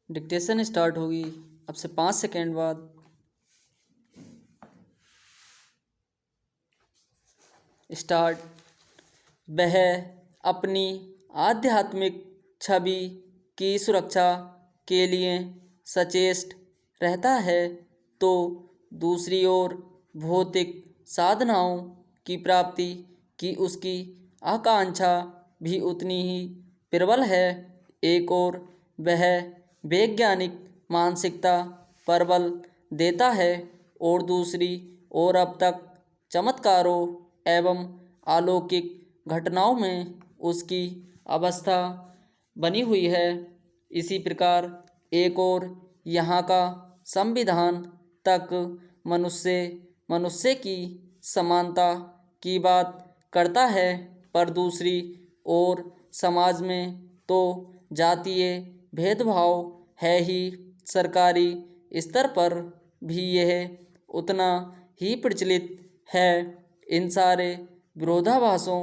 Dictation start होगी अब से 5 सेकेंड बाद। स्टार्ट। वह अपनी आध्यात्मिक छवि की सुरक्षा के लिए सचेत रहता है तो दूसरी ओर भौतिक साधनाओं की प्राप्ति की उसकी आकांक्षा भी उतनी ही प्रबल है। एक और वह वैज्ञानिक मानसिकता पर बल देता है और दूसरी ओर अब तक चमत्कारों एवं अलौकिक घटनाओं में उसकी अवस्था बनी हुई है। इसी प्रकार एक और यहाँ का संविधान तक मनुष्य की समानता की बात करता है, पर दूसरी ओर समाज में तो जातीय भेदभाव है ही। सरकारी स्तर पर भी यह उतना ही प्रचलित है। इन सारे विरोधाभासों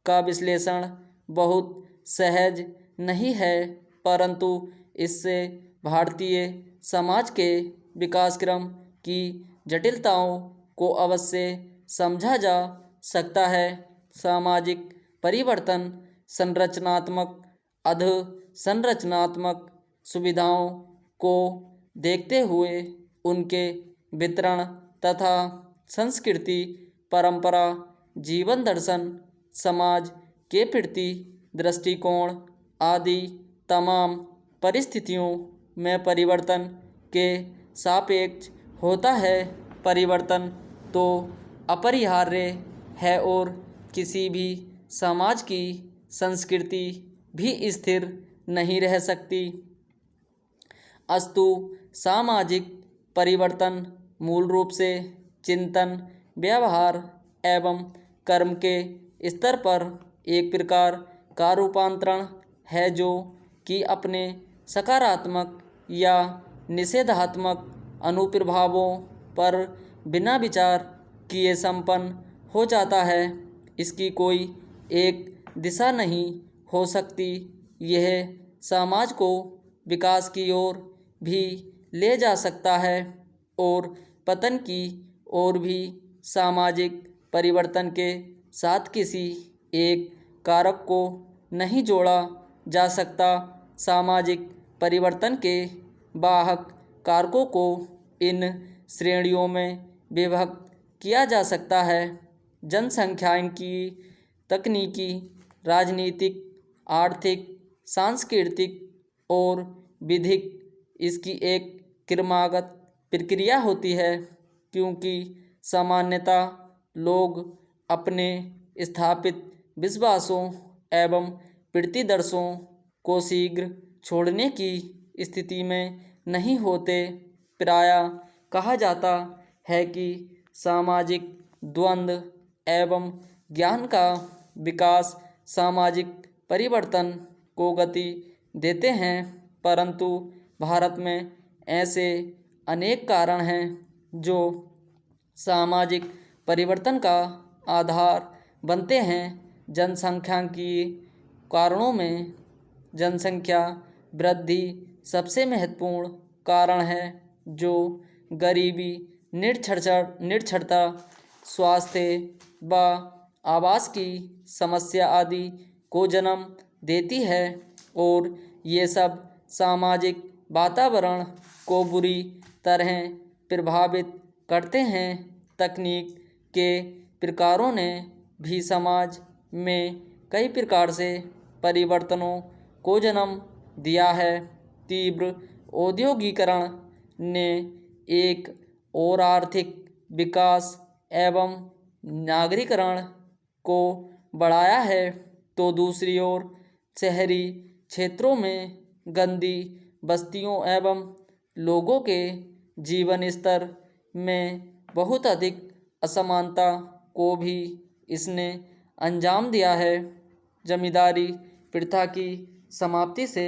का विश्लेषण बहुत सहज नहीं है, परंतु इससे भारतीय समाज के विकासक्रम की जटिलताओं को अवश्य समझा जा सकता है। सामाजिक परिवर्तन संरचनात्मक अधोसंरचनात्मक सुविधाओं को देखते हुए उनके वितरण तथा संस्कृति परंपरा जीवन दर्शन समाज के प्रति दृष्टिकोण आदि तमाम परिस्थितियों में परिवर्तन के सापेक्ष होता है। परिवर्तन तो अपरिहार्य है और किसी भी समाज की संस्कृति भी स्थिर नहीं रह सकती। अस्तु सामाजिक परिवर्तन मूल रूप से चिंतन व्यवहार एवं कर्म के स्तर पर एक प्रकार का रूपांतरण है जो कि अपने सकारात्मक या निषेधात्मक अनुप्रभावों पर बिना विचार किए संपन्न हो जाता है। इसकी कोई एक दिशा नहीं हो सकती। यह समाज को विकास की ओर भी ले जा सकता है और पतन की ओर भी। सामाजिक परिवर्तन के साथ किसी एक कारक को नहीं जोड़ा जा सकता। सामाजिक परिवर्तन के वाहक कारकों को इन श्रेणियों में विभक्त किया जा सकता है: जनसंख्याकी, तकनीकी, राजनीतिक, आर्थिक, सांस्कृतिक और विधिक। इसकी एक क्रमागत प्रक्रिया होती है, क्योंकि सामान्यतः लोग अपने स्थापित विश्वासों एवं प्रतिदर्शों को शीघ्र छोड़ने की स्थिति में नहीं होते। प्रायः कहा जाता है कि सामाजिक द्वंद्व एवं ज्ञान का विकास सामाजिक परिवर्तन को गति देते हैं, परंतु भारत में ऐसे अनेक कारण हैं जो सामाजिक परिवर्तन का आधार बनते हैं। जनसंख्याकी कारणों में जनसंख्या वृद्धि सबसे महत्वपूर्ण कारण है, जो गरीबी, निरक्षरता, स्वास्थ्य व आवास की समस्या आदि को जन्म देती है और ये सब सामाजिक वातावरण को बुरी तरह प्रभावित करते हैं। तकनीक के प्रकारों ने भी समाज में कई प्रकार से परिवर्तनों को जन्म दिया है। तीव्र औद्योगिकरण ने एक और आर्थिक विकास एवं नागरीकरण को बढ़ाया है, तो दूसरी ओर शहरी क्षेत्रों में गंदी बस्तियों एवं लोगों के जीवन स्तर में बहुत अधिक असमानता को भी इसने अंजाम दिया है। जमींदारी प्रथा की समाप्ति से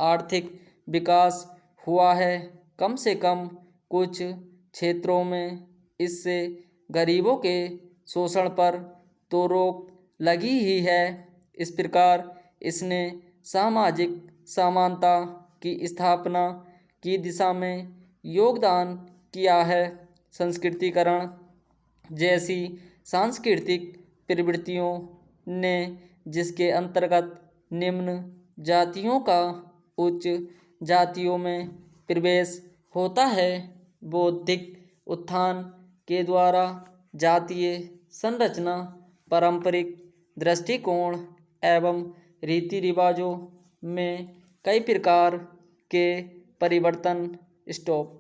आर्थिक विकास हुआ है, कम से कम कुछ क्षेत्रों में। इससे गरीबों के शोषण पर तो रोक लगी ही है। इस प्रकार इसने सामाजिक समानता की स्थापना की दिशा में योगदान किया है। संस्कृतिकरण जैसी सांस्कृतिक प्रवृत्तियों ने, जिसके अंतर्गत निम्न जातियों का उच्च जातियों में प्रवेश होता है, बौद्धिक उत्थान के द्वारा जातीय संरचना, पारंपरिक दृष्टिकोण एवं रीति रिवाजों में कई प्रकार के परिवर्तन। स्टॉप।